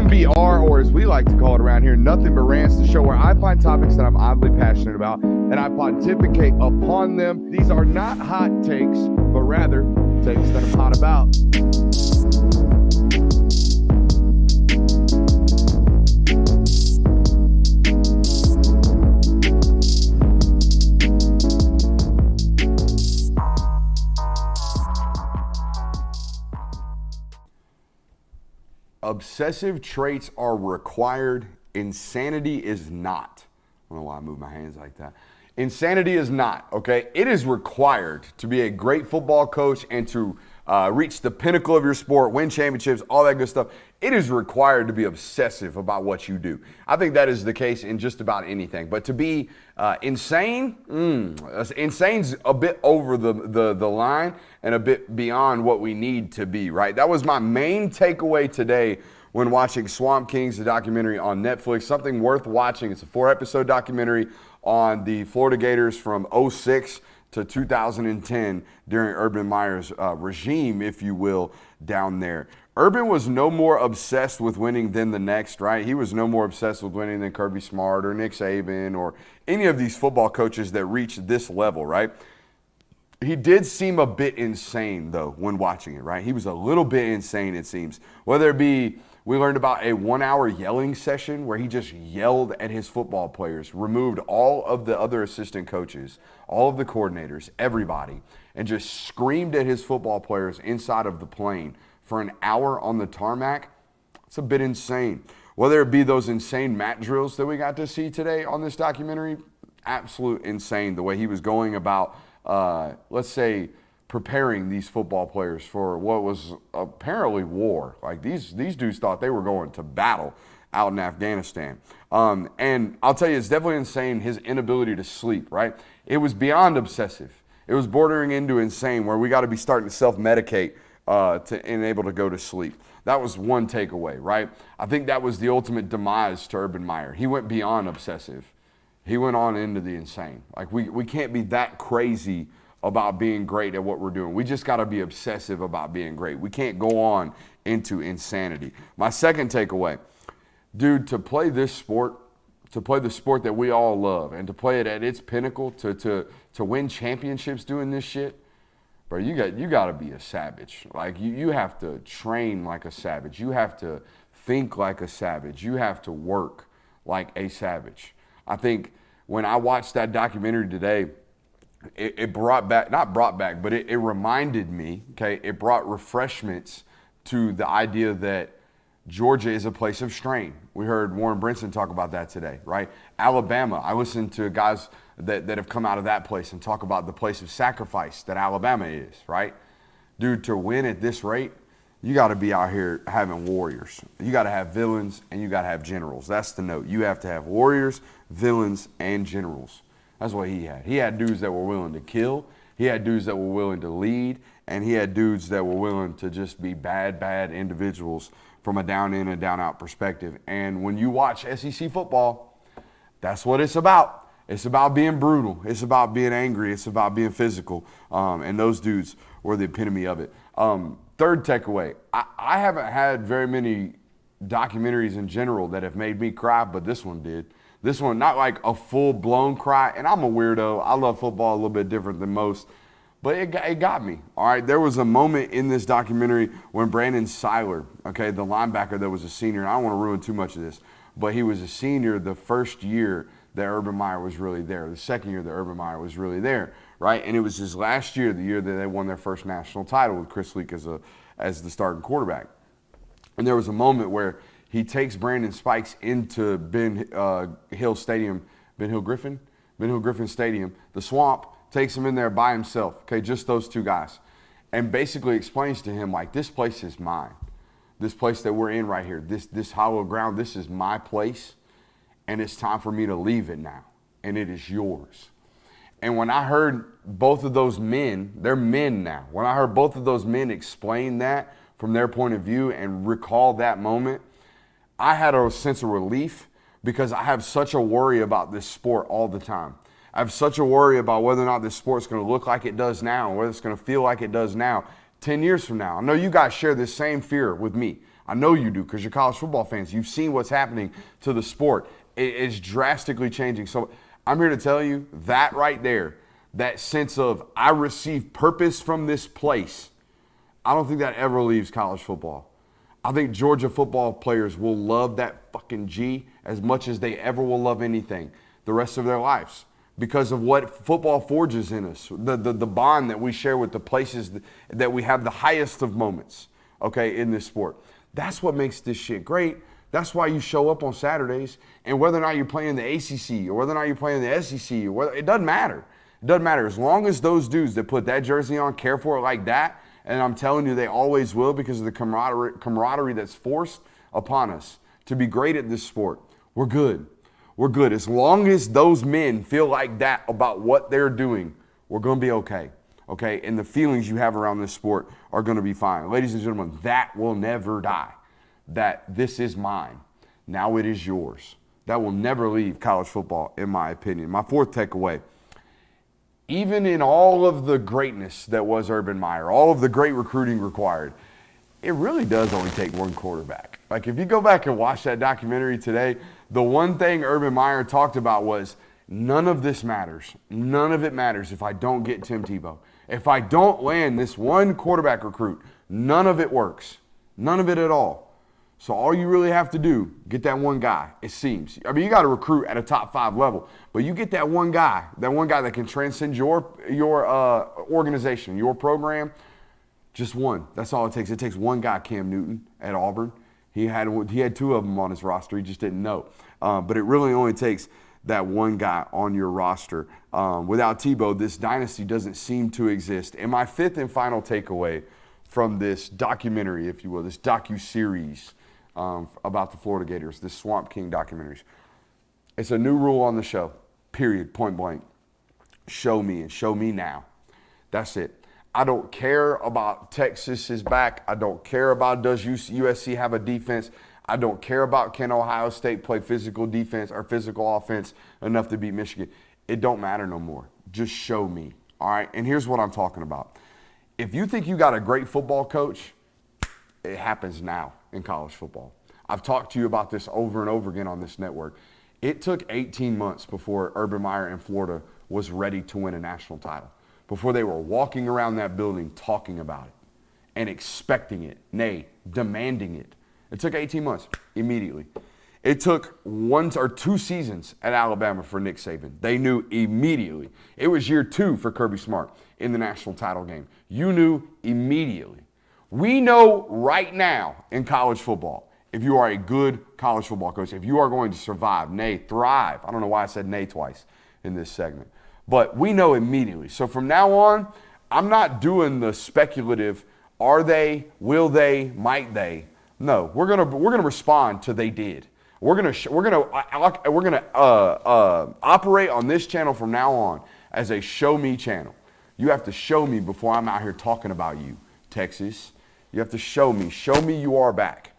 NBR, or as we like to call it around here, Nothing But Rants, the show where I find topics that I'm oddly passionate about and I pontificate upon them. These are not hot takes, but rather takes that I'm hot about. Obsessive traits are required. Insanity is not. I don't know why I move my hands like that. Insanity is not, okay? It is required to be a great football coach and to reach the pinnacle of your sport, win championships, all that good stuff. It is required to be obsessive about what you do. I think that is the case in just about anything. But to be insane, insane's a bit over the line and a bit beyond what we need to be, right? That was my main takeaway today when watching Swamp Kings, the documentary on Netflix. Something worth watching. It's a 4-episode documentary on the Florida Gators from 2006 to 2010 during Urban Meyer's regime, if you will, down there. Urban was no more obsessed with winning than the next, right? He was no more obsessed with winning than Kirby Smart or Nick Saban or any of these football coaches that reached this level, right? He did seem a bit insane, though, when watching it, right? He was a little bit insane, it seems. Whether it be, we learned about a 1-hour yelling session where he just yelled at his football players, removed all of the other assistant coaches, all of the coordinators, everybody, and just screamed at his football players inside of the plane for an hour on the tarmac. It's a bit insane. Whether it be those insane mat drills that we got to see today on this documentary, absolute insane the way he was going about, let's say, preparing these football players for what was apparently war. Like these dudes thought they were going to battle out in Afghanistan. And I'll tell you, it's definitely insane, his inability to sleep, right? It was beyond obsessive. It was bordering into insane, where we got to be starting to self-medicate to enable to go to sleep. That was one takeaway, right? I think that was the ultimate demise to Urban Meyer. He went beyond obsessive. He went on into the insane. Like we can't be that crazy about being great at what we're doing. We just got to be obsessive about being great. We can't go on into insanity. My second takeaway, dude, to play this sport, to play the sport that we all love and to play it at its pinnacle, to win championships doing this shit, bro, you got to be a savage. Like you have to train like a savage. You have to think like a savage. You have to work like a savage. I think when I watched that documentary today, it brought back, not brought back, but it reminded me, okay, it brought refreshments to the idea that Georgia is a place of strain. We heard Warren Brinson talk about that today, right? Alabama, I listened to guys that have come out of that place and talk about the place of sacrifice that Alabama is, right? Dude, to win at this rate, you got to be out here having warriors. You got to have villains and you got to have generals. That's the note. You have to have warriors, villains, and generals. That's what he had. He had dudes that were willing to kill. He had dudes that were willing to lead. And he had dudes that were willing to just be bad individuals from a down in and down out perspective. And when you watch SEC football, that's what it's about. It's about being brutal. It's about being angry. It's about being physical. And those dudes were the epitome of it. Third takeaway, I haven't had very many documentaries in general that have made me cry, but this one did. This one, not like a full-blown cry, and I'm a weirdo. I love football a little bit different than most, but it got me, all right? There was a moment in this documentary when Brandon Seiler, okay, the linebacker that was a senior, and I don't want to ruin too much of this, but he was a senior the first year that Urban Meyer was really there, the second year that Urban Meyer was really there, right? And it was his last year, the year that they won their first national title with Chris Leak as the starting quarterback. And there was a moment where he takes Brandon Spikes into Ben Hill Griffin Stadium, the Swamp, takes him in there by himself, okay, just those two guys, and basically explains to him, like, this place is mine. This place that we're in right here, this hollow ground, this is my place, and it's time for me to leave it now, and it is yours. And when I heard both of those men, they're men now, when I heard both of those men explain that from their point of view and recall that moment, I had a sense of relief because I have such a worry about this sport all the time. I have such a worry about whether or not this sport's going to look like it does now, whether it's going to feel like it does now 10 years from now. I know you guys share this same fear with me. I know you do because you're college football fans. You've seen what's happening to the sport. It's drastically changing. So I'm here to tell you that right there, that sense of I receive purpose from this place, I don't think that ever leaves college football. I think Georgia football players will love that fucking G as much as they ever will love anything the rest of their lives because of what football forges in us, the bond that we share with the places that we have the highest of moments, okay, in this sport. That's what makes this shit great. That's why you show up on Saturdays, and whether or not you're playing the ACC or whether or not you're playing the SEC, it doesn't matter. It doesn't matter. As long as those dudes that put that jersey on care for it like that, and I'm telling you they always will because of the camaraderie that's forced upon us to be great at this sport, we're good. We're good. As long as those men feel like that about what they're doing, we're going to be okay. Okay? And the feelings you have around this sport are going to be fine. Ladies and gentlemen, that will never die. That this is mine. Now it is yours. That will never leave college football, in my opinion. My fourth takeaway, even in all of the greatness that was Urban Meyer, all of the great recruiting required, it really does only take one quarterback. Like if you go back and watch that documentary today, the one thing Urban Meyer talked about was none of this matters. None of it matters if I don't get Tim Tebow. If I don't land this one quarterback recruit, none of it works. None of it at all. So all you really have to do, get that one guy, it seems. I mean, you got to recruit at a top 5 level, but you get that one guy that can transcend your organization, your program, just one. That's all it takes. It takes one guy, Cam Newton at Auburn. He had 2 of them on his roster. He just didn't know. But it really only takes that one guy on your roster. Without Tebow, this dynasty doesn't seem to exist. And my fifth and final takeaway from this documentary, if you will, this docuseries, about the Florida Gators, this Swamp King documentaries. It's a new rule on the show, period, point blank. Show me and show me now. That's it. I don't care about Texas is back. I don't care about does USC have a defense. I don't care about can Ohio State play physical defense or physical offense enough to beat Michigan. It don't matter no more. Just show me, all right? And here's what I'm talking about. If you think you got a great football coach, it happens now in college football. I've talked to you about this over and over again on this network. It took 18 months before Urban Meyer in Florida was ready to win a national title, before they were walking around that building talking about it and expecting it, nay, demanding it. It took 18 months immediately. It took 1 or 2 seasons at Alabama for Nick Saban. They knew immediately. It was year 2 for Kirby Smart in the national title game. You knew immediately. We know right now in college football, if you are a good college football coach, if you are going to survive, nay, thrive. I don't know why I said nay twice in this segment. But we know immediately. So from now on, I'm not doing the speculative, are they, will they, might they. No, we're gonna respond to they did. We're gonna operate on this channel from now on as a show me channel. You have to show me before I'm out here talking about you, Texas. You have to show me you are back.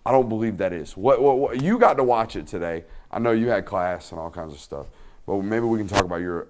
I don't believe that is. What you got to watch it today. I know you had class and all kinds of stuff, but maybe we can talk about your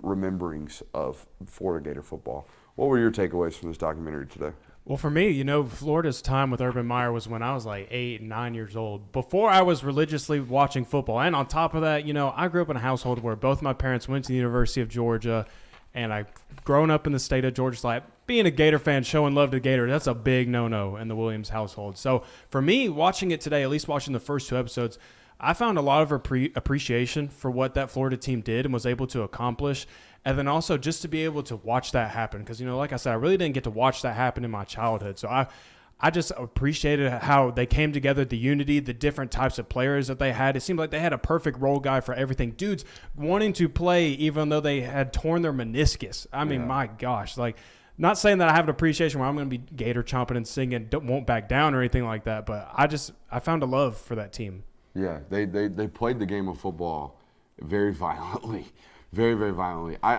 rememberings of Florida Gator football. What were your takeaways from this documentary today? Well, for me, Florida's time with Urban Meyer was when I was like 8 and 9 years old, before I was religiously watching football. And on top of that, I grew up in a household where both my parents went to the University of Georgia, and I've grown up in the state of Georgia. So like being a Gator fan, showing love to Gator, that's a big no-no in the Williams household. So for me, watching it today, at least watching the first 2 episodes, I found a lot of appreciation for what that Florida team did and was able to accomplish. And then also just to be able to watch that happen. Because, like I said, I really didn't get to watch that happen in my childhood. So I just appreciated how they came together, the unity, the different types of players that they had. It seemed like they had a perfect role guy for everything. Dudes wanting to play even though they had torn their meniscus. I mean, my gosh. Like, not saying that I have an appreciation where I'm going to be Gator chomping and singing, won't back down or anything like that. But I found a love for that team. Yeah, they played the game of football very violently. Very, very violently. I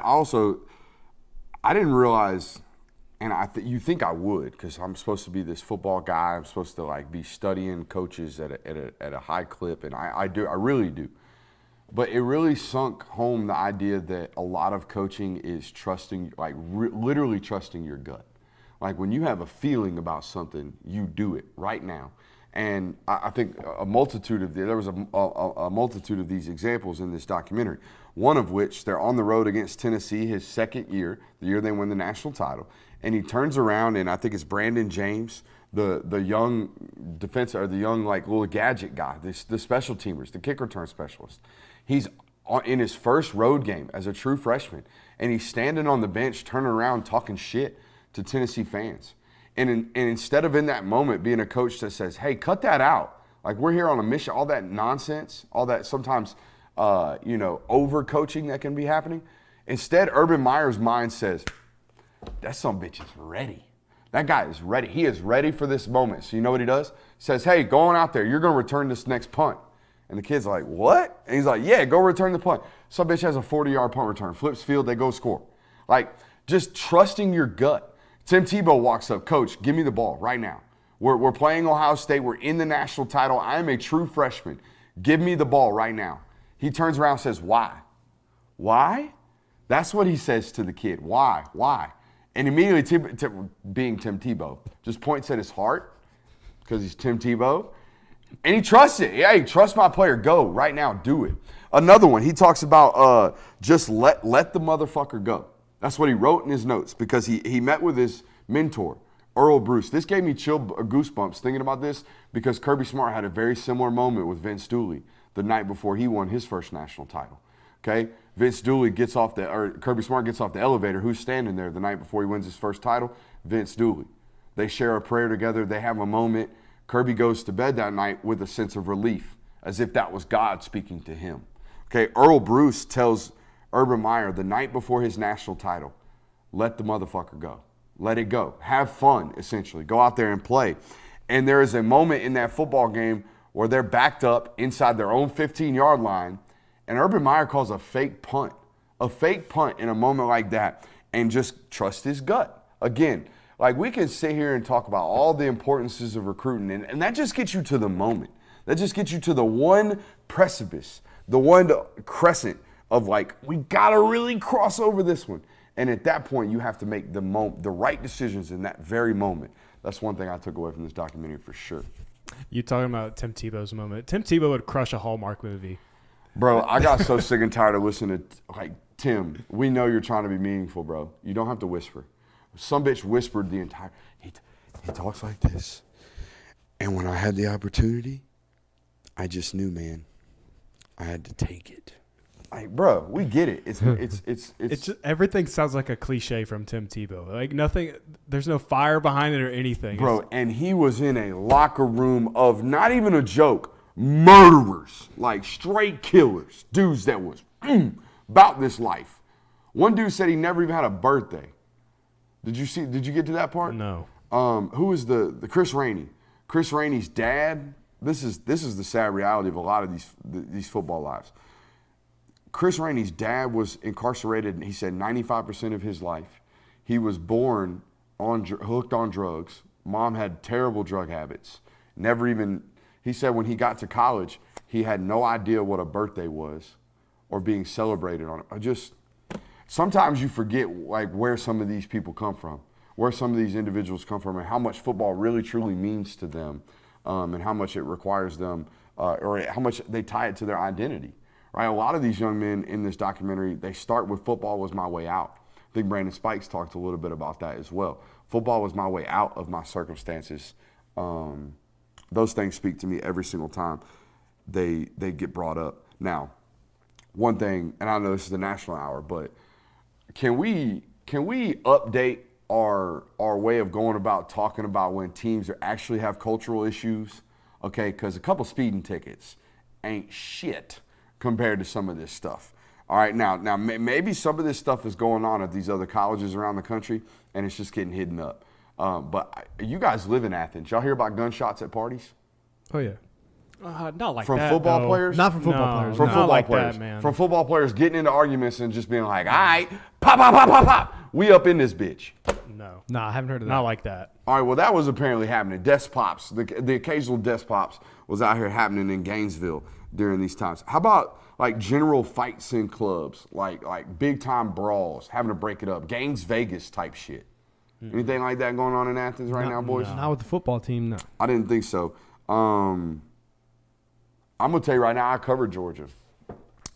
didn't realize, and you think I would, because I'm supposed to be this football guy. I'm supposed to be studying coaches at a high clip, and I really do. But it really sunk home the idea that a lot of coaching is trusting, literally trusting your gut. Like when you have a feeling about something, you do it right now. And I think there was a multitude of these examples in this documentary. One of which, they're on the road against Tennessee his second year, the year they win the national title. And he turns around, and I think it's Brandon James, the young defense, or the young like little gadget guy, the special teamers, the kick return specialist. He's in his first road game as a true freshman, and he's standing on the bench, turning around, talking shit to Tennessee fans. And instead of in that moment being a coach that says, hey, cut that out. Like, we're here on a mission, all that nonsense, all that sometimes, over-coaching that can be happening. Instead, Urban Meyer's mind says, that son bitch is ready. That guy is ready. He is ready for this moment. So you know what he does? He says, hey, go on out there. You're going to return this next punt. And the kid's like, what? And he's like, yeah, go return the punt. Some bitch has a 40-yard punt return, flips field, they go score. Like, just trusting your gut. Tim Tebow walks up, coach, give me the ball right now. We're playing Ohio State. We're in the national title. I am a true freshman. Give me the ball right now. He turns around and says, why? Why? That's what he says to the kid. Why? Why? And immediately, being Tim Tebow, just points at his heart because he's Tim Tebow. And he trusts it. Hey, trust my player. Go right now. Do it. Another one, he talks about just let the motherfucker go. That's what he wrote in his notes because he met with his mentor, Earl Bruce. This gave me goosebumps thinking about this because Kirby Smart had a very similar moment with Vince Dooley the night before he won his first national title. Okay? Kirby Smart gets off the elevator. Who's standing there the night before he wins his first title? Vince Dooley. They share a prayer together. They have a moment. Kirby goes to bed that night with a sense of relief, as if that was God speaking to him. Okay, Earl Bruce tells Urban Meyer the night before his national title, let the motherfucker go. Let it go. Have fun, essentially. Go out there and play. And there is a moment in that football game where they're backed up inside their own 15-yard line, and Urban Meyer calls a fake punt. A fake punt in a moment like that, and just trust his gut. Again, like we can sit here and talk about all the importances of recruiting, and that just gets you to the moment. That just gets you to the one precipice, the one crescent of like, we gotta really cross over this one. And at that point, you have to make the right decisions in that very moment. That's one thing I took away from this documentary for sure. You talking about Tim Tebow's moment. Tim Tebow would crush a Hallmark movie. Bro, I got so sick and tired of listening to, like, Tim, we know you're trying to be meaningful, bro. You don't have to whisper. Some bitch whispered the entire, he talks like this. And when I had the opportunity, I just knew, man, I had to take it. Like, bro, we get it. It's just, everything sounds like a cliche from Tim Tebow. Like nothing, there's no fire behind it or anything. Bro, and he was in a locker room of not even a joke, murderers, like straight killers, dudes that was about this life. One dude said he never even had a birthday. Did you get to that part? No. Who is the Chris Rainey? Chris Rainey's dad. This is the sad reality of a lot of these football lives. Chris Rainey's dad was incarcerated, and he said 95% of his life. He was born hooked on drugs. Mom had terrible drug habits. He said when he got to college, he had no idea what a birthday was or being celebrated on it. Sometimes you forget like where some of these people come from, where some of these individuals come from, and how much football really truly means to them, and how much it requires them, or how much they tie it to their identity. Right? A lot of these young men in this documentary, they start with football was my way out. I think Brandon Spikes talked a little bit about that as well. Football was my way out of my circumstances. Those things speak to me every single time they get brought up. Now, one thing, and I know this is the national hour, but can we update our way of going about talking about when teams actually have cultural issues? Okay, because a couple speeding tickets ain't shit compared to some of this stuff. All right, now maybe some of this stuff is going on at these other colleges around the country, and it's just getting hidden up. But you guys live in Athens. Y'all hear about gunshots at parties? Oh, yeah. Not like from that, football no. players? Not from football players. From Not football like players. that, man. From football players getting into arguments and just being like, all right, pop, pop, pop, pop, pop. We up in this bitch. No. No, I haven't heard of that. Not like that. All right, well, that was apparently happening. Desk pops, the occasional desk pops was out here happening in Gainesville during these times. How about like general fights in clubs, like big time brawls, having to break it up, Gangs Vegas type shit? Anything like that going on in Athens right now, boys? Not with the football team, no. I didn't think so. I'm going to tell you right now, I covered Georgia.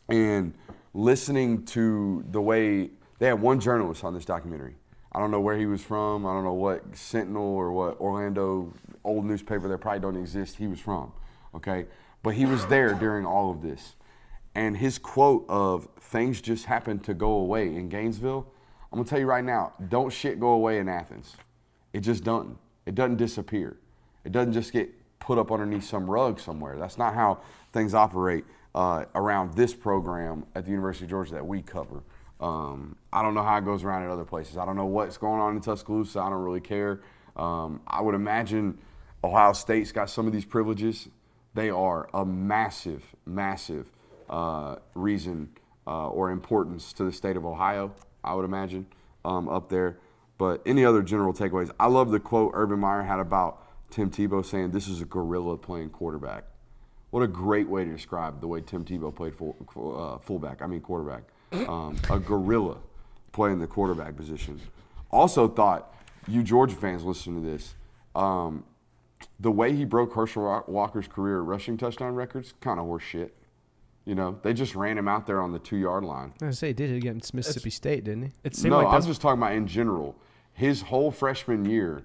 And listening to the way – they had one journalist on this documentary. I don't know where he was from. I don't know what Sentinel or what Orlando old newspaper that probably don't exist he was from, okay? But he was there during all of this. And his quote of things just happened to go away in Gainesville, I'm going to tell you right now, don't shit go away in Athens. It just doesn't. It doesn't disappear. It doesn't just get put up underneath some rug somewhere. That's not how things operate around this program at the University of Georgia that we cover. I don't know how it goes around at other places. I don't know what's going on in Tuscaloosa. I don't really care. I would imagine Ohio State's got some of these privileges. They are a massive, massive reason or importance to the state of Ohio, I would imagine, up there. But any other general takeaways? I love the quote Urban Meyer had about Tim Tebow saying, "This is a gorilla playing quarterback." What a great way to describe the way Tim Tebow played quarterback. A gorilla playing the quarterback position. Also thought, you Georgia fans listening to this, the way he broke Herschel Walker's career rushing touchdown records, kind of horse shit. You know, they just ran him out there on the 2-yard line. I was going to say, he did it against Mississippi State, didn't he? It seemed No, like I'm just talking about in general. His whole freshman year,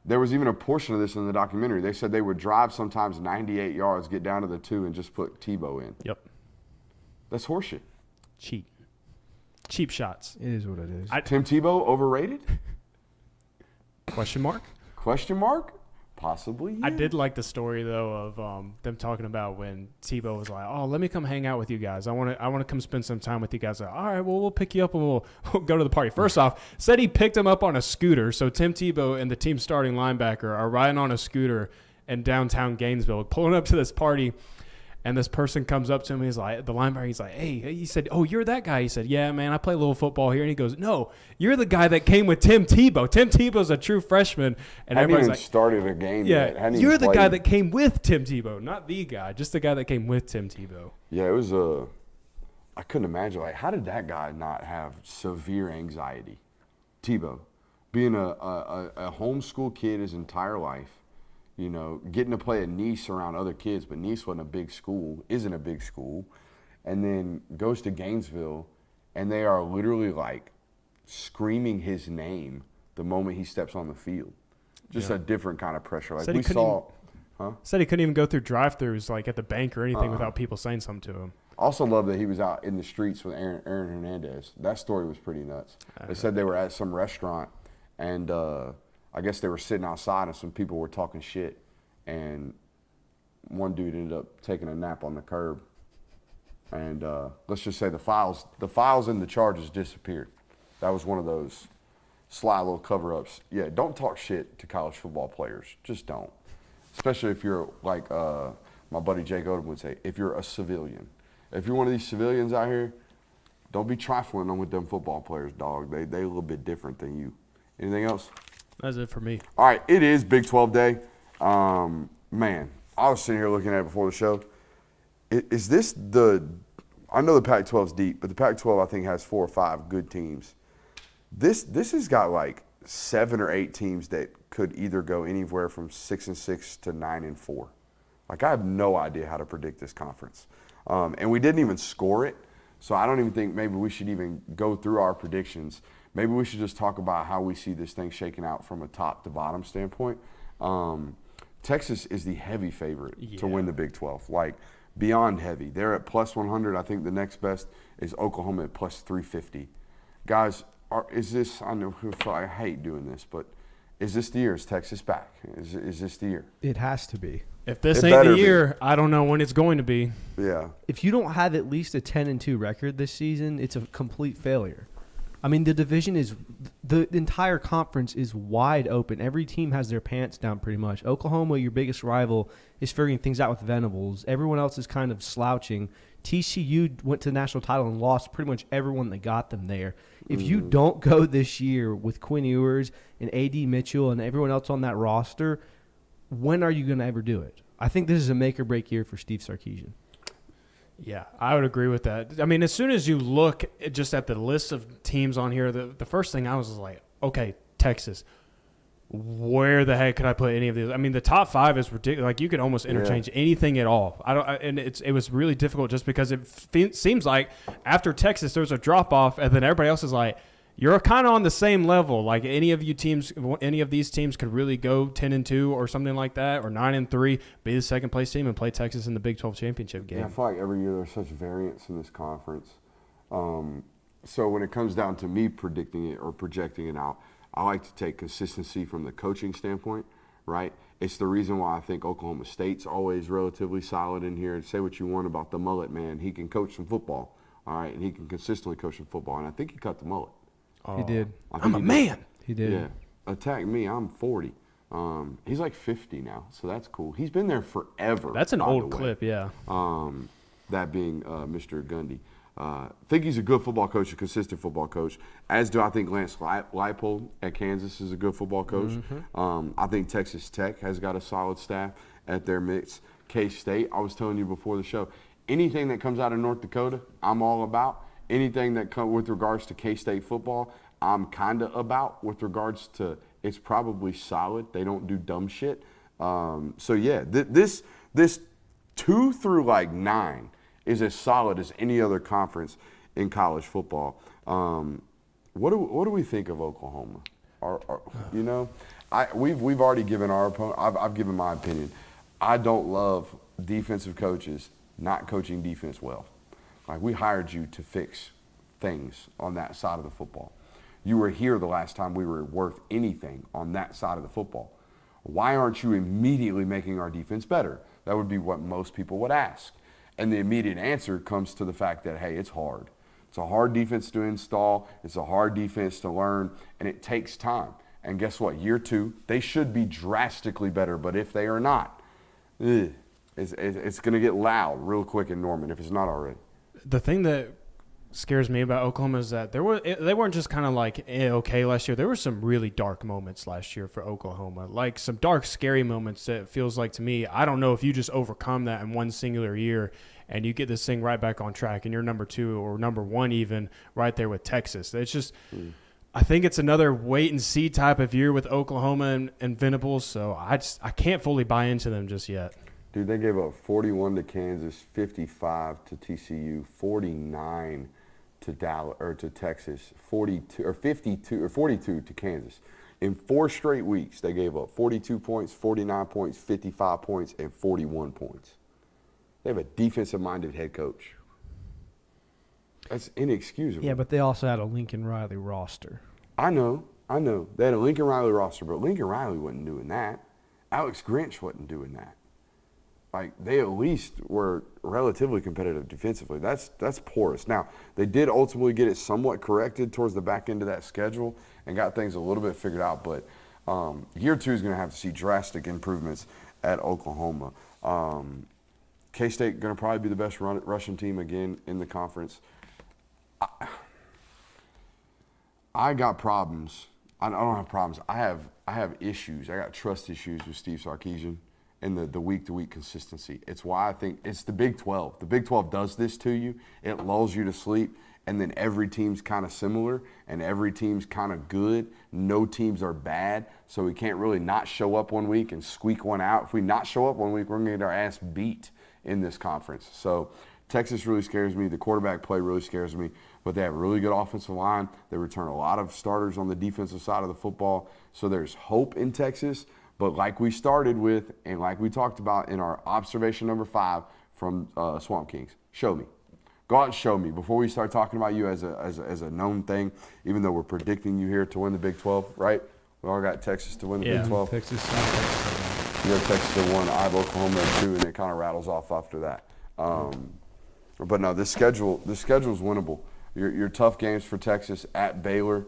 there was even a portion of this in the documentary. They said they would drive sometimes 98 yards, get down to the 2, and just put Tebow in. Yep. That's horseshit. Cheap shots. It is what it is. Tim Tebow overrated? Question mark? Question mark? Possibly. Yeah. I did like the story though of them talking about when Tebow was like, "Oh, let me come hang out with you guys. I want to come spend some time with you guys." Like, all right, well, we'll pick you up and we'll go to the party. First off, said he picked him up on a scooter. So Tim Tebow and the team starting linebacker are riding on a scooter in downtown Gainesville, pulling up to this party. And this person comes up to him. He's like, the linebacker. He's like, "Hey," he said, "Oh, you're that guy." He said, "Yeah, man, I play a little football here." And he goes, "No, you're the guy that came with Tim Tebow. Tim Tebow's a true freshman." And hadn't everybody's even like, started a game yet. "Yeah, you're the guy that came with Tim Tebow, not the guy, just the guy that came with Tim Tebow." Yeah, it was I couldn't imagine. Like, how did that guy not have severe anxiety? Tebow, being a homeschool kid his entire life. You know, getting to play at Nice around other kids, but Nice wasn't a big school, isn't a big school, and then goes to Gainesville, and they are literally like screaming his name the moment he steps on the field. Just a different kind of pressure. Like Said he couldn't even go through drive-thrus like at the bank or anything without people saying something to him. Also love that he was out in the streets with Aaron Hernandez. That story was pretty nuts. They said they were at some restaurant, and I guess they were sitting outside and some people were talking shit, and one dude ended up taking a nap on the curb. And let's just say the files and the charges disappeared. That was one of those sly little cover-ups. Yeah, don't talk shit to college football players. Just don't. Especially if you're like my buddy Jake Odom would say, if you're a civilian. If you're one of these civilians out here, don't be trifling them with them football players, dog. They a little bit different than you. Anything else? That's it for me. All right, it is Big 12 Day. Man, I was sitting here looking at it before the show. Is this I know the Pac-12 is deep, but the Pac-12 I think has 4 or 5 good teams. This has got like 7 or 8 teams that could either go anywhere from 6-6 to 9-4. Like, I have no idea how to predict this conference. And we didn't even score it, so I don't even think maybe we should even go through our predictions. Maybe we should just talk about how we see this thing shaking out from a top to bottom standpoint. Texas is the heavy favorite to win the Big 12, like beyond heavy. They're at plus 100. I think the next best is Oklahoma at plus 350. Guys, is this? I hate doing this, but is this the year? Is Texas back? Is this the year? It has to be. If this ain't the year, I don't know when it's going to be. Yeah. If you don't have at least a 10-2 record this season, it's a complete failure. I mean, the entire conference is wide open. Every team has their pants down pretty much. Oklahoma, your biggest rival, is figuring things out with Venables. Everyone else is kind of slouching. TCU went to the national title and lost pretty much everyone that got them there. If you don't go this year with Quinn Ewers and A.D. Mitchell and everyone else on that roster, when are you going to ever do it? I think this is a make-or-break year for Steve Sarkisian. Yeah, I would agree with that. I mean, as soon as you look just at the list of teams on here, the first thing I was like, okay, Texas. where the heck could I put any of these? I mean, the top 5 is ridiculous. Like, you could almost interchange anything at all. It was really difficult just because it seems like after Texas, there's a drop off, and then everybody else is like, you're kind of on the same level. Like, any of these teams could really go 10-2 or something like that, or 9-3, be the second place team and play Texas in the Big 12 championship game. Yeah, I feel like every year there's such variance in this conference. So when it comes down to me predicting it or projecting it out, I like to take consistency from the coaching standpoint, right? It's the reason why I think Oklahoma State's always relatively solid in here. And say what you want about the mullet man, he can coach some football, all right, and he can consistently coach some football. And I think he cut the mullet. He did. I'm a man. He did. Yeah. Attack me. I'm 40. He's like 50 now, so that's cool. He's been there forever. That's an old clip, yeah. That being Mr. Gundy. Think he's a good football coach, a consistent football coach, as do I think Lance Leipold at Kansas is a good football coach. I think Texas Tech has got a solid staff at their mix. K-State, I was telling you before the show, anything that comes out of North Dakota, I'm all about. Anything that comes with regards to K-State football, I'm kind of about with regards to it's probably solid. They don't do dumb shit. So, yeah, this 2 through like 9 is as solid as any other conference in college football. What do we think of Oklahoma? You know, we've already given our opponent. I've given my opinion. I don't love defensive coaches not coaching defense well. Like, we hired you to fix things on that side of the football. You were here the last time we were worth anything on that side of the football. Why aren't you immediately making our defense better? That would be what most people would ask. And the immediate answer comes to the fact that, hey, it's hard. It's a hard defense to install. It's a hard defense to learn, and it takes time. And guess what? Year 2, they should be drastically better. But if they are not, it's going to get loud real quick in Norman if it's not already. The thing that scares me about Oklahoma is that they weren't just kind of like okay last year. There were some really dark moments last year for Oklahoma, like some dark, scary moments that feels like to me, I don't know if you just overcome that in one singular year and you get this thing right back on track and you're number 2 or number 1 even right there with Texas. It's just I think it's another wait and see type of year with Oklahoma and Venables, so I can't fully buy into them just yet.42 they gave up 41 to Kansas, 55 to TCU, 49 to Dallas or to Texas, 42 to Kansas. In 4 straight weeks, they gave up 42 points, 49 points, 55 points, and 41 points. They have a defensive-minded head coach. That's inexcusable. Yeah, but they also had a Lincoln Riley roster. I know. They had a Lincoln Riley roster, but Lincoln Riley wasn't doing that. Alex Grinch wasn't doing that. Like, they at least were relatively competitive defensively. That's porous. Now, they did ultimately get it somewhat corrected towards the back end of that schedule and got things a little bit figured out. But year 2 is going to have to see drastic improvements at Oklahoma. K-State going to probably be the best Russian team again in the conference. I got problems. I don't have problems. I have issues. I got trust issues with Steve Sarkisian. And the week-to-week consistency. It's why I think it's the Big 12. The Big 12 does this to you. It lulls you to sleep, and then every team's kind of similar, and every team's kind of good. No teams are bad, so we can't really not show up one week and squeak one out. If we not show up one week, we're going to get our ass beat in this conference. So Texas really scares me. The quarterback play really scares me, but they have a really good offensive line. They return a lot of starters on the defensive side of the football, so there's hope in Texas. But like we started with and like we talked about in our observation number 5 from Swamp Kings, show me. Go out and show me before we start talking about you as a known thing, even though we're predicting you here to win the Big 12, right? We all got Texas to win the Big 12. Texas. You have Texas to 1, I have Oklahoma at 2, and it kind of rattles off after that. But no, this schedule's winnable. Your tough games for Texas at Baylor,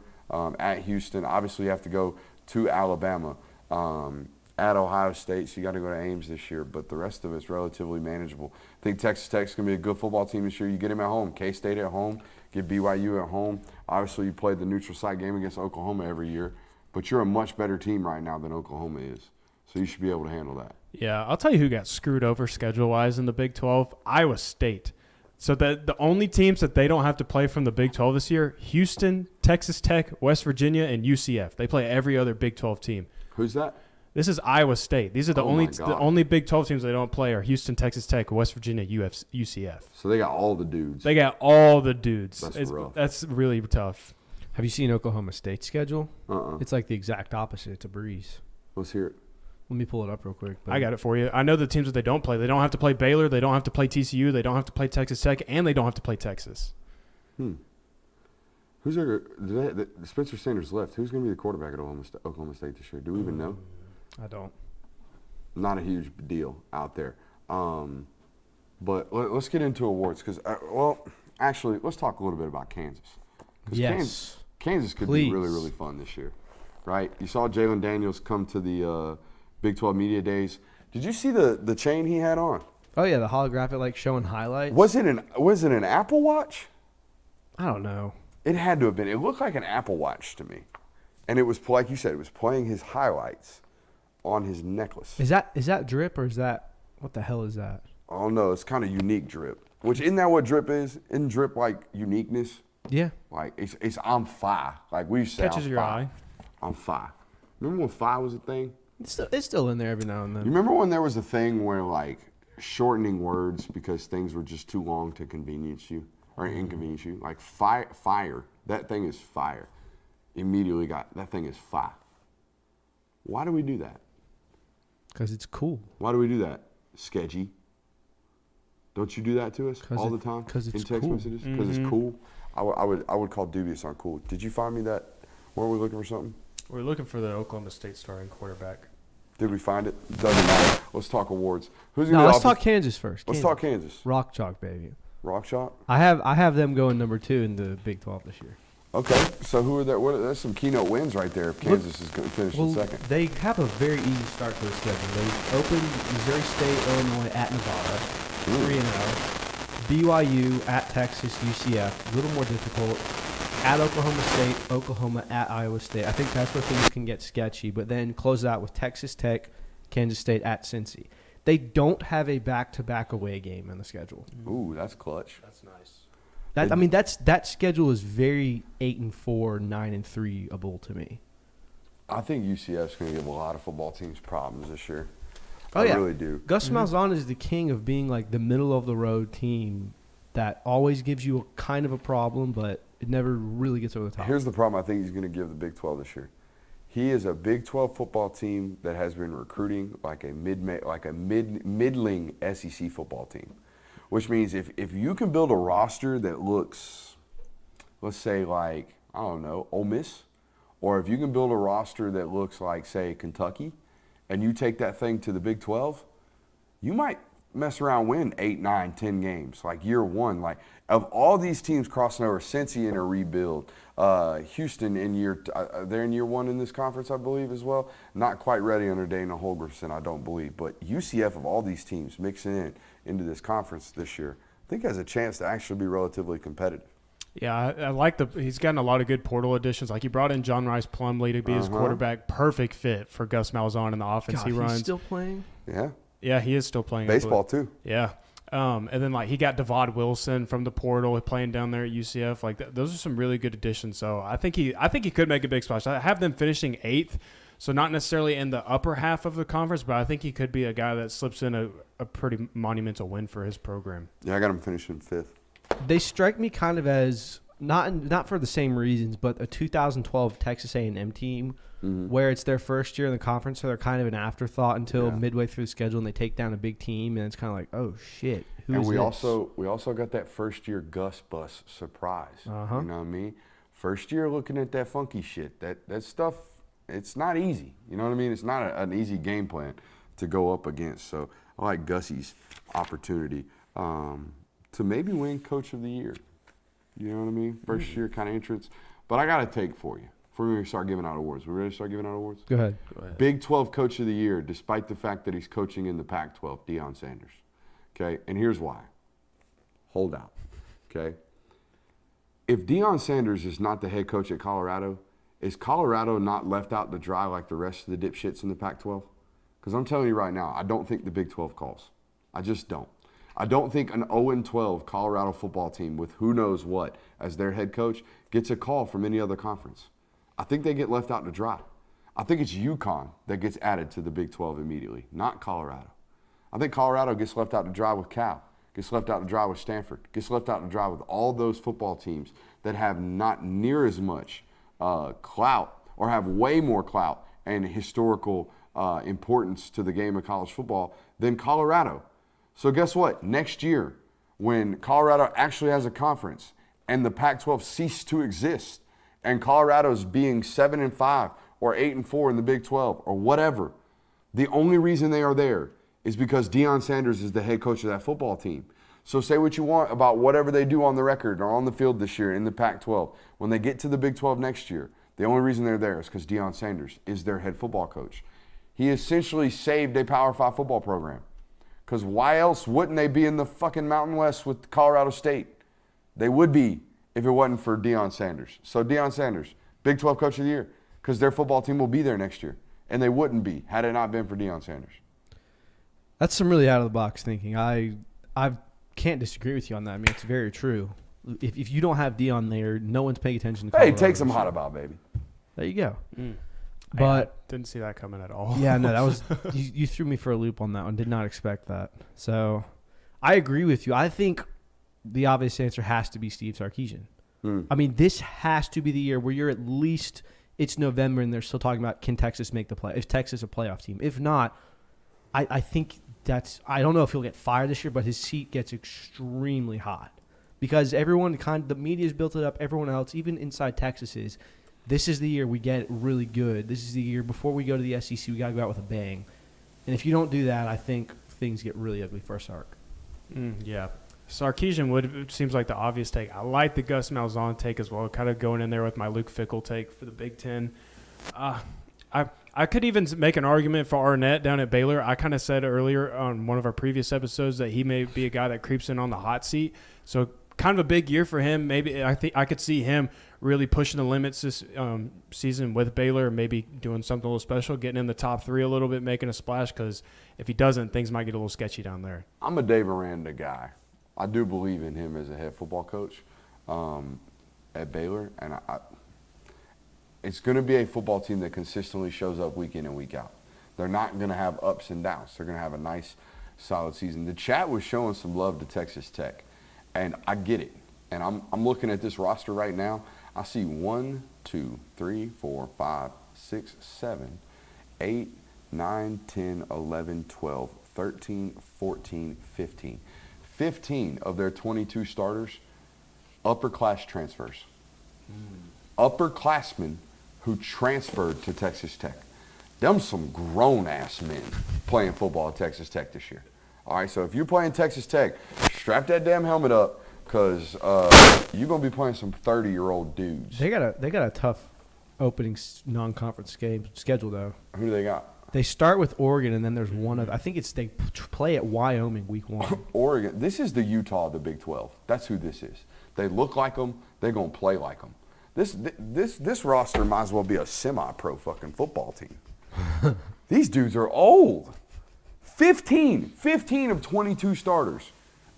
at Houston. Obviously, you have to go to Alabama. At Ohio State, so you got to go to Ames this year, but the rest of it's relatively manageable. I think Texas Tech's going to be a good football team this year. You get them at home. K-State at home, get BYU at home. Obviously, you play the neutral site game against Oklahoma every year, but you're a much better team right now than Oklahoma is, so you should be able to handle that. Yeah, I'll tell you who got screwed over schedule-wise in the Big 12, Iowa State. So the only teams that they don't have to play from the Big 12 this year, Houston, Texas Tech, West Virginia, and UCF. They play every other Big 12 team. Who's that? This is Iowa State. These are the Oh my the God. only Big 12 teams they don't play are Houston, Texas Tech, West Virginia, UCF. So they got all the dudes. They got all the dudes. That's rough. That's really tough. Have you seen Oklahoma State's schedule? Uh-uh. It's like the exact opposite. It's a breeze. Let's hear it. Let me pull it up real quick. I got it for you. I know the teams that they don't play. They don't have to play Baylor. They don't have to play TCU. They don't have to play Texas Tech, and they don't have to play Texas. Who's their Spencer Sanders left? Who's going to be the quarterback at Oklahoma State this year? Do we even know? I don't. Not a huge deal out there. But let's get into awards because, actually, let's talk a little bit about Kansas. 'Cause Yes. Kansas could Please. be really, really fun this year, right? You saw Jalen Daniels come to the Big 12 Media Days. Did you see the chain he had on? Oh yeah, the holographic like showing highlights. Was it an Apple Watch? I don't know. It had to have been. It looked like an Apple Watch to me, and it was like you said, it was playing his highlights on his necklace. Is that drip or is that what the hell is that? Oh no, it's kind of unique drip. Which isn't that what drip is? Isn't drip like uniqueness? Yeah. Like it's I'm fire. Like we say, Catches I'm your fire. eye. I'm fire. Remember when fire was a thing? It's still in there every now and You then. remember when there was a thing where like shortening words because things were just too long to convenience you or inconvenience you? Like fire. That thing is fire. Immediately got that thing is fire. Why do we do that? Because it's cool. Why do we do that? Sketchy. Don't you do that to us 'Cause all it- the time? 'cause it's in text cool. messages? Because it's cool. I would call dubious on cool. Did you find me that? Were we looking for something? We're looking for the Oklahoma State starting quarterback. Did we find it? Doesn't matter. Let's talk awards. Who's No, gonna be let's talk offense- Kansas first. Let's talk Kansas. Rock chalk, baby. Rock shot. I have them going number 2 in the Big 12 this year. Okay, so who are there? There's some keynote wins right there. If Kansas is going to finish in second. They have a very easy start to the schedule. They opened Missouri State, Illinois, at Nevada, 3-0. BYU at Texas, UCF, a little more difficult. At Oklahoma State, Oklahoma at Iowa State. I think that's where things can get sketchy. But then close it out with Texas Tech, Kansas State at Cincy. They don't have a back-to-back away game in the schedule. Ooh, that's clutch. That's nice. That schedule is very 8-4, 9-3-able to me. I think UCF's going to give a lot of football teams problems this year. Oh, I yeah. really do. Gus Malzahn is the king of being like the middle-of-the-road team that always gives you a kind of a problem, but it never really gets over the top. Here's the problem I think he's going to give the Big 12 this year. He is a Big 12 football team that has been recruiting like a middling SEC football team, which means if you can build a roster that looks, let's say like, I don't know, Ole Miss, or if you can build a roster that looks like, say, Kentucky, and you take that thing to the Big 12, you might mess around, win 8, 9, 10 games, like year one. Like of all these teams crossing over, Cincy in a rebuild, Houston in they're in year one in this conference, I believe, as well. Not quite ready under Dana Holgorsen, I don't believe. But UCF of all these teams mixing into this conference this year, I think has a chance to actually be relatively competitive. Yeah, I like he's gotten a lot of good portal additions. Like he brought in John Rice Plumlee to be his quarterback. Perfect fit for Gus Malzahn and the offense he runs. He's still playing? Yeah. Yeah, he is still playing Baseball too. Yeah. And then like he got Devod Wilson from the portal playing down there at UCF. Like those are some really good additions. So I think he could make a big splash. I have them finishing 8th, so not necessarily in the upper half of the conference, but I think he could be a guy that slips in a pretty monumental win for his program. Yeah, I got him finishing 5th. They strike me kind of as not for the same reasons, but a 2012 Texas A&M team where it's their first year in the conference, so they're kind of an afterthought until midway through the schedule, and they take down a big team, and it's kind of like, oh shit, we also got that first year Gus Bus surprise. You know what I mean? First year looking at that funky shit, that stuff. It's not easy. You know what I mean? It's not an easy game plan to go up against. So I like Gussie's opportunity to maybe win Coach of the Year. You know what I mean? First year kind of entrance. But I got a take for you before we start giving out awards. We ready to start giving out awards? Go ahead. Big 12 Coach of the Year, despite the fact that he's coaching in the Pac-12, Deion Sanders. Okay? And here's why. Hold out. Okay? If Deion Sanders is not the head coach at Colorado, is Colorado not left out to dry like the rest of the dipshits in the Pac-12? Because I'm telling you right now, I don't think the Big 12 calls. I just don't. I don't think an 0-12 Colorado football team with who knows what as their head coach gets a call from any other conference. I think they get left out to dry. I think it's UConn that gets added to the Big 12 immediately, not Colorado. I think Colorado gets left out to dry with Cal, gets left out to dry with Stanford, gets left out to dry with all those football teams that have not near as much clout or have way more clout and historical importance to the game of college football than Colorado. So guess what? Next year, when Colorado actually has a conference and the Pac-12 ceased to exist and Colorado's being 7-5 or 8-4 in the Big 12 or whatever, the only reason they are there is because Deion Sanders is the head coach of that football team. So say what you want about whatever they do on the record or on the field this year in the Pac-12. When they get to the Big 12 next year, the only reason they're there is because Deion Sanders is their head football coach. He essentially saved a Power 5 football program. Because why else wouldn't they be in the fucking Mountain West with Colorado State? They would be if it wasn't for Deion Sanders. So Deion Sanders, Big 12 Coach of the Year, because their football team will be there next year. And they wouldn't be had it not been for Deion Sanders. That's some really out-of-the-box thinking. I can't disagree with you on that. I mean, it's very true. If you don't have Deion there, no one's paying attention to Colorado. Hey, take some hot about, baby. There you go. But I didn't see that coming at all. Yeah, no, that was you threw me for a loop on that one. Did not expect that. So I agree with you. I think the obvious answer has to be Steve Sarkisian. I mean, this has to be the year where you're at least it's November and they're still talking about can Texas make the play? Is Texas a playoff team? If not, I think I don't know if he'll get fired this year, but his seat gets extremely hot because the media's built it up. Everyone else, even inside Texas, this is the year we get really good. This is the year before we go to the SEC. We got to go out with a bang. And if you don't do that, I think things get really ugly for Sark. Yeah. Sarkisian seems like the obvious take. I like the Gus Malzahn take as well, kind of going in there with my Luke Fickell take for the Big Ten. I could even make an argument for Arnett down at Baylor. I kind of said earlier on one of our previous episodes that he may be a guy that creeps in on the hot seat. So kind of a big year for him. Maybe I think I could see him really pushing the limits this season with Baylor, maybe doing something a little special, getting in the top 3 a little bit, making a splash, because if he doesn't, things might get a little sketchy down there. I'm a Dave Aranda guy. I do believe in him as a head football coach at Baylor, and it's going to be a football team that consistently shows up week in and week out. They're not going to have ups and downs. They're going to have a nice, solid season. The chat was showing some love to Texas Tech, and I get it. And I'm looking at this roster right now. I see 1, 2, 3, 4, 5, 6, 7, 8, 9, 10, 11, 12, 13, 14, 15. 15 of their 22 starters, upper-class transfers. Upperclassmen who transferred to Texas Tech. Them some grown-ass men playing football at Texas Tech this year. All right, so if you're playing Texas Tech, strap that damn helmet up because you're going to be playing some 30-year-old dudes. They got a tough opening non-conference game schedule, though. Who do they got? They start with Oregon, and then there's one of – I think it's they play at Wyoming week 1. Oregon. This is the Utah of the Big 12. That's who this is. They look like them. They're going to play like them. This roster might as well be a semi-pro fucking football team. These dudes are old. 15 of 22 starters.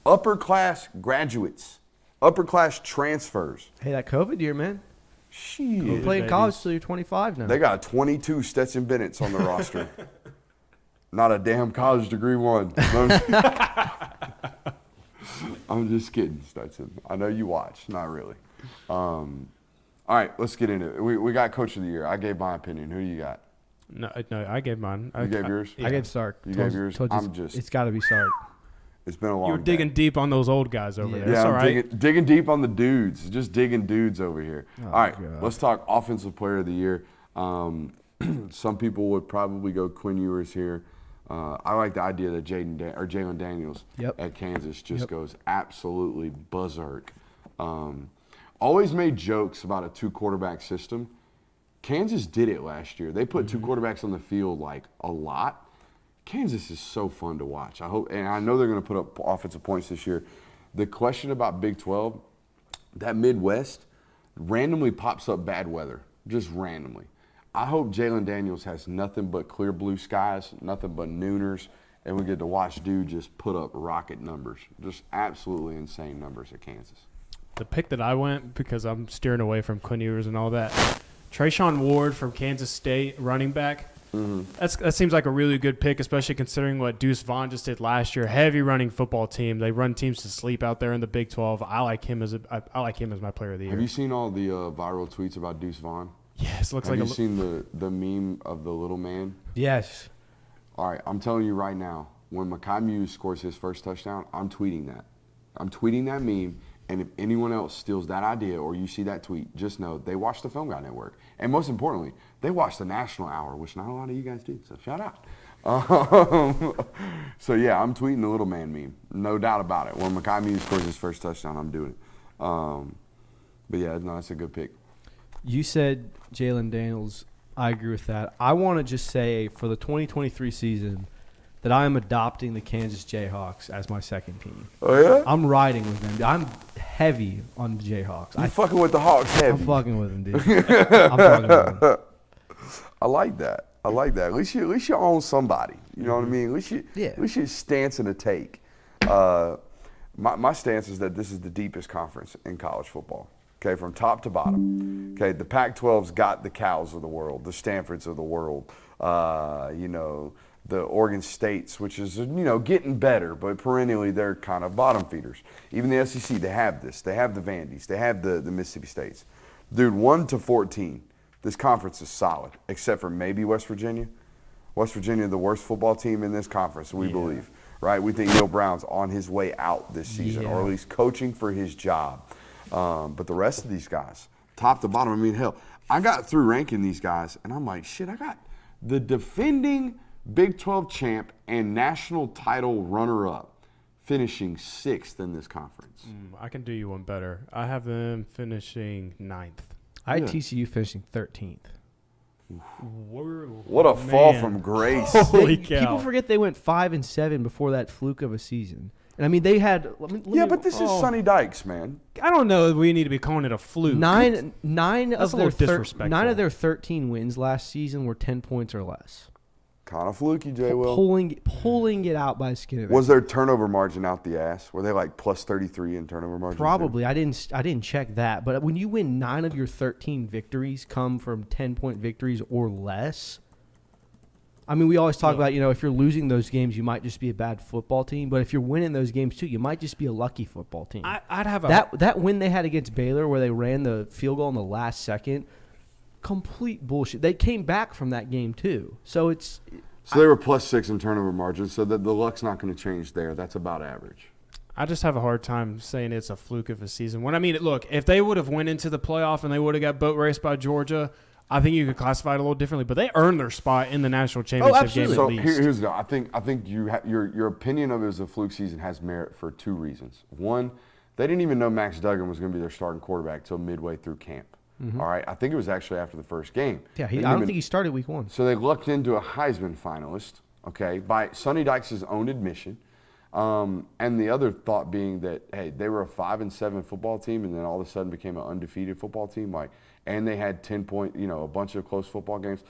Upper-class graduates. Upper-class transfers. Hey, that COVID year, man. Shit. You're playing college till you're 25 now. They got 22 Stetson Bennett's on the roster. Not a damn college degree one. I'm just kidding, Stetson. I know you watch. Not really. All right, let's get into it. We got Coach of the Year. I gave my opinion. Who do you got? No, I gave mine. You gave yours? I gave Sark. You gave yours? It's got to be Sark. It's been a long You were digging day. Deep on those old guys over there. Yeah, That's all I'm right. digging deep on the dudes. Just digging dudes over here. Oh, all right, God. let's talk Offensive Player of the Year. Some people would probably go Quinn Ewers here. I like the idea that Jalen Daniels at Kansas just goes absolutely berserk. Always made jokes about a 2-quarterback system. Kansas did it last year. They put 2 quarterbacks on the field like a lot. Kansas is so fun to watch. I know they're going to put up offensive points this year. The question about Big 12, that Midwest randomly pops up bad weather, just randomly. I hope Jalen Daniels has nothing but clear blue skies, nothing but nooners, and we get to watch dude just put up rocket numbers, just absolutely insane numbers at Kansas. The pick that I went, because I'm steering away from Quinn Ewers and all that, Trayshawn Ward from Kansas State, running back. That seems like a really good pick, especially considering what Deuce Vaughn just did last year. Heavy running football team. They run teams to sleep out there in the Big 12. I like him as my player of the year. Have you seen all the viral tweets about Deuce Vaughn? Yes, looks Have like you seen the meme of the little man? Yes. All right, I'm telling you right now, when Mekhi Muse scores his first touchdown, I'm tweeting that. I'm tweeting that meme, and if anyone else steals that idea or you see that tweet, just know they watch the Film Guy Network. And most importantly, they watch the National Hour, which not a lot of you guys do, so shout out. So, yeah, I'm tweeting the little man meme, no doubt about it. When Mekhi Muse scores his first touchdown, I'm doing it. But, yeah, no, that's a good pick. You said Jalen Daniels. I agree with that. I want to just say for the 2023 season that I am adopting the Kansas Jayhawks as my second team. Oh, yeah? I'm riding with them. I'm heavy on the Jayhawks. You fucking with the Hawks heavy. I'm fucking with them, dude. I'm fucking with them. I like that. At least you own somebody. You know what I mean? At least your stance and a take. My stance is that this is the deepest conference in college football. Okay, from top to bottom. Okay, the Pac-12's got the Cows of the world, the Stanfords of the world. The Oregon States, which is getting better, but perennially they're kind of bottom feeders. Even the SEC, they have this. They have the Vandy's. They have the Mississippi States. Dude, 1 to 14. This conference is solid, except for maybe West Virginia. West Virginia, the worst football team in this conference, we believe. Right? We think Neil Brown's on his way out this season, or at least coaching for his job. But the rest of these guys, top to bottom, I mean, hell, I got through ranking these guys, and I'm like, shit, I got the defending Big 12 champ and national title runner-up finishing 6th in this conference. I can do you one better. I have them finishing 9th. I had TCU finishing 13th. What a fall from grace. Holy cow. People forget they went 5-7 before that fluke of a season. And I mean, they had. But this is Sonny Dykes, man. I don't know if we need to be calling it a fluke. Nine That's of a little their disrespectful. 9 of their 13 wins last season were 10 points or less. Kind of fluky, Jay Will. Pulling it out by the skin of it. Was their turnover margin out the ass? Were they like plus 33 in turnover margin? Probably. I didn't check that. But when you win 9 of your 13 victories come from 10-point victories or less, I mean, we always talk about, if you're losing those games, you might just be a bad football team. But if you're winning those games too, you might just be a lucky football team. I'd have that win they had against Baylor where they ran the field goal in the last second. Complete bullshit. They came back from that game too. So they were plus 6 in turnover margin, so that the luck's not going to change there. That's about average. I just have a hard time saying it's a fluke of a season. Look, if they would have went into the playoff and they would have got boat raced by Georgia, I think you could classify it a little differently. But they earned their spot in the national championship game at least. So here's the deal. I think your opinion of it as a fluke season has merit for 2 reasons. One, they didn't even know Max Duggan was going to be their starting quarterback until midway through camp. All right, I think it was actually after the first game. Yeah, I don't think he started week 1. So they lucked into a Heisman finalist, okay, by Sonny Dykes' own admission. And the other thought being that, hey, they were a 5-7 football team and then all of a sudden became an undefeated football team, and they had 10-point, a bunch of close football games.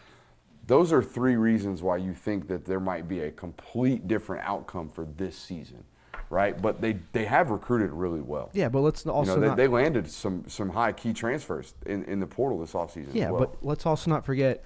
Those are 3 reasons why you think that there might be a complete different outcome for this season. Right, but they have recruited really well. Yeah, but let's also they landed some high key transfers in the portal this offseason. Yeah, as well. but let's also not forget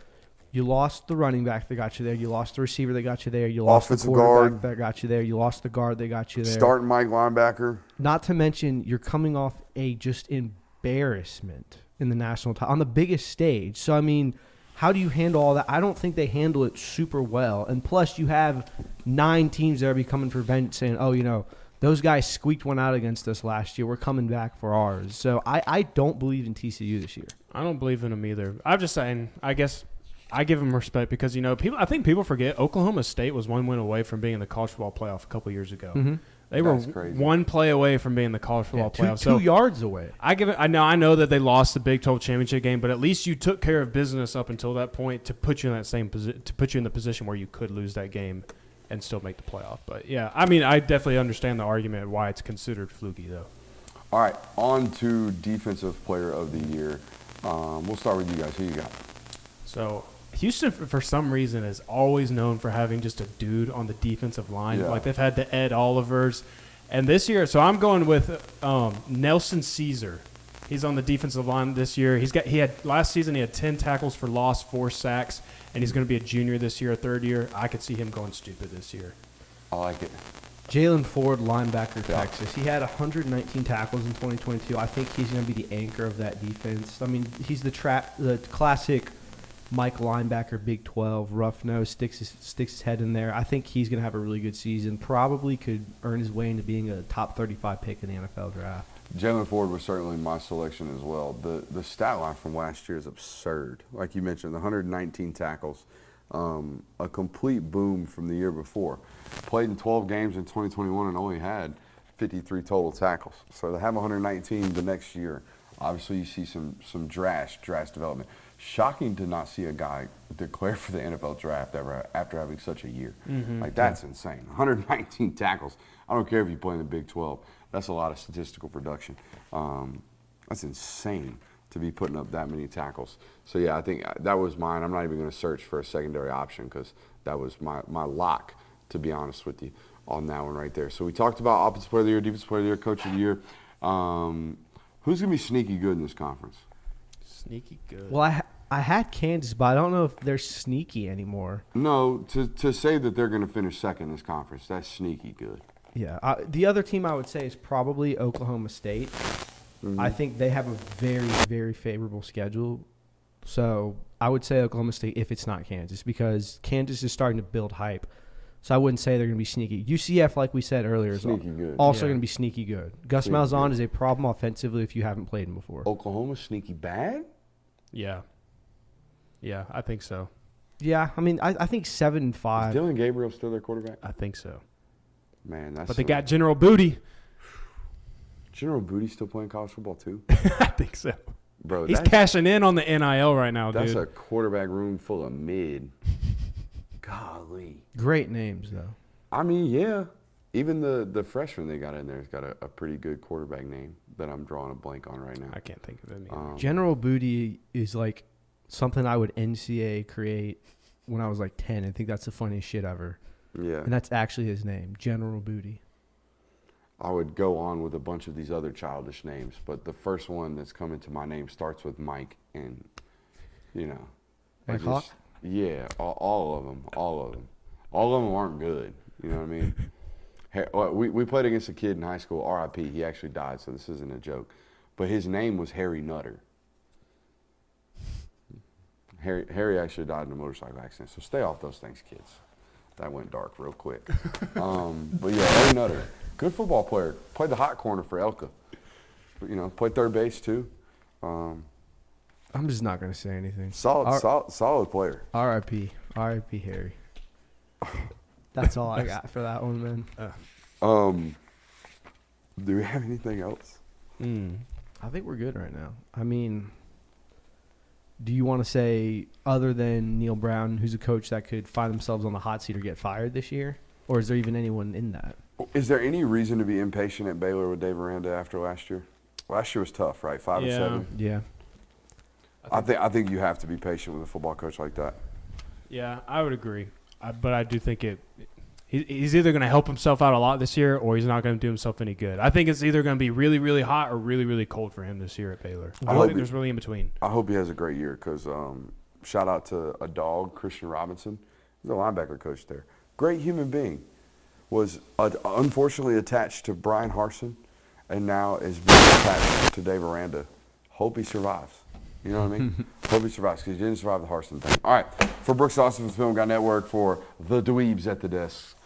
you lost the running back that got you there. You lost the receiver that got you there. You lost offensive the quarterback guard that got you there. You lost the guard that got you there. Starting Mike linebacker. Not to mention you're coming off a just embarrassment in the national title on the biggest stage. So I mean, how do you handle all that? I don't think they handle it super well. And plus, you have 9 teams that are becoming for vengeance saying, oh, those guys squeaked one out against us last year. We're coming back for ours. So I don't believe in TCU this year. I don't believe in them either. I'm just saying, I guess I give them respect because, I think people forget Oklahoma State was 1 win away from being in the college football playoff a couple years ago. Mm-hmm. They were 1 play away from being in the college football playoff. Two yards away. I know that they lost the Big 12 championship game, but at least you took care of business up until that point to put you in that to put you in the position where you could lose that game and still make the playoff. But yeah, I mean, I definitely understand the argument why it's considered fluky though. All right, on to defensive player of the year. We'll start with you guys. Who you got? So Houston, for some reason, is always known for having just a dude on the defensive line. Yeah. Like they've had the Ed Olivers. And this year, so I'm going with Nelson Caesar He's on the defensive line this year. Last season he had 10 tackles for loss, 4 sacks, and he's going to be a junior this year, a third year. I could see him going stupid this year. I like it. Jalen Ford, linebacker, Texas. He had 119 tackles in 2022. I think he's going to be the anchor of that defense. I mean, he's the classic Mike linebacker, Big 12, rough nose, sticks his head in there. I think he's going to have a really good season. Probably could earn his way into being a top 35 pick in the NFL draft. Jalen Ford was certainly my selection as well. The stat line from last year is absurd. Like you mentioned, the 119 tackles, a complete boom from the year before. Played in 12 games in 2021 and only had 53 total tackles. So to have 119 the next year, obviously you see some drastic development. Shocking to not see a guy declare for the NFL draft after having such a year. Like, that's insane. 119 tackles. I don't care if you play in the Big 12. That's a lot of statistical production. That's insane to be putting up that many tackles. So, yeah, I think that was mine. I'm not even going to search for a secondary option because that was my lock, to be honest with you, on that one right there. So we talked about Offensive Player of the Year, Defensive Player of the Year, Coach of the Year. Who's going to be sneaky good in this conference? Sneaky good. Well, I had Kansas, but I don't know if they're sneaky anymore. No, to say that they're going to finish second in this conference, that's sneaky good. Yeah. The other team I would say is probably Oklahoma State. I think they have a very, very favorable schedule. So I would say Oklahoma State if it's not Kansas, because Kansas is starting to build hype. So I wouldn't say they're going to be sneaky. UCF, like we said earlier, is Sneaky good. also Yeah. going to be sneaky good. Gus Sneaky Malzahn good. is a problem offensively if you haven't played him before. Oklahoma sneaky bad? Yeah. Yeah, I think so. Yeah, I mean, I think 7-5. Is Dylan Gabriel still their quarterback? I think so. Man, that's But they got General Booty. General Booty still playing college football too? I think so. Bro, He's cashing in on the NIL right now, that's dude. a quarterback room full of mid. Golly. Great names, though. I mean, yeah. Even the freshman they got in there has got a pretty good quarterback name that I'm drawing a blank on right now. I can't think of any. General Booty is like something I would NCAA create when I was like 10. I think that's the funniest shit ever. Yeah. And that's actually his name, General Booty. I would go on with a bunch of these other childish names, but the first one that's coming to my name starts with Mike, and, you know. I Mike Hawk? Yeah, all of them. All of them aren't good. You know what I mean? We played against a kid in high school, RIP. He actually died, so this isn't a joke. But his name was Harry Nutter. Harry actually died in a motorcycle accident, so stay off those things, kids. That went dark real quick. But yeah, Harry Nutter, good football player. Played the hot corner for Elka. You know, played third base too. I'm just not going to say anything. Solid player. R.I.P. R.I.P. Harry. That's all I got for that one, man. Do we have anything else? I think we're good right now. I mean, do you want to say, other than Neil Brown, who's a coach that could find themselves on the hot seat or get fired this year? Or is there even anyone in that? Is there any reason to be impatient at Baylor with Dave Aranda after last year? Last year was tough, right? 5-7. Yeah. I think you have to be patient with a football coach like that. Yeah, I would agree. But I do think he's either going to help himself out a lot this year, or he's not going to do himself any good. I think it's either going to be really, really hot or really, really cold for him this year at Baylor. I don't think there's really in between. I hope he has a great year because shout out to a dog, Christian Robinson. He's a linebacker coach there. Great human being. Was unfortunately attached to Brian Harsin and now is being attached to Dave Aranda. Hope he survives. You know what I mean? Hope he survives because he didn't survive the Harsin thing. All right. For Brooks Austin from the Film Guy Network, for the dweebs at the desk,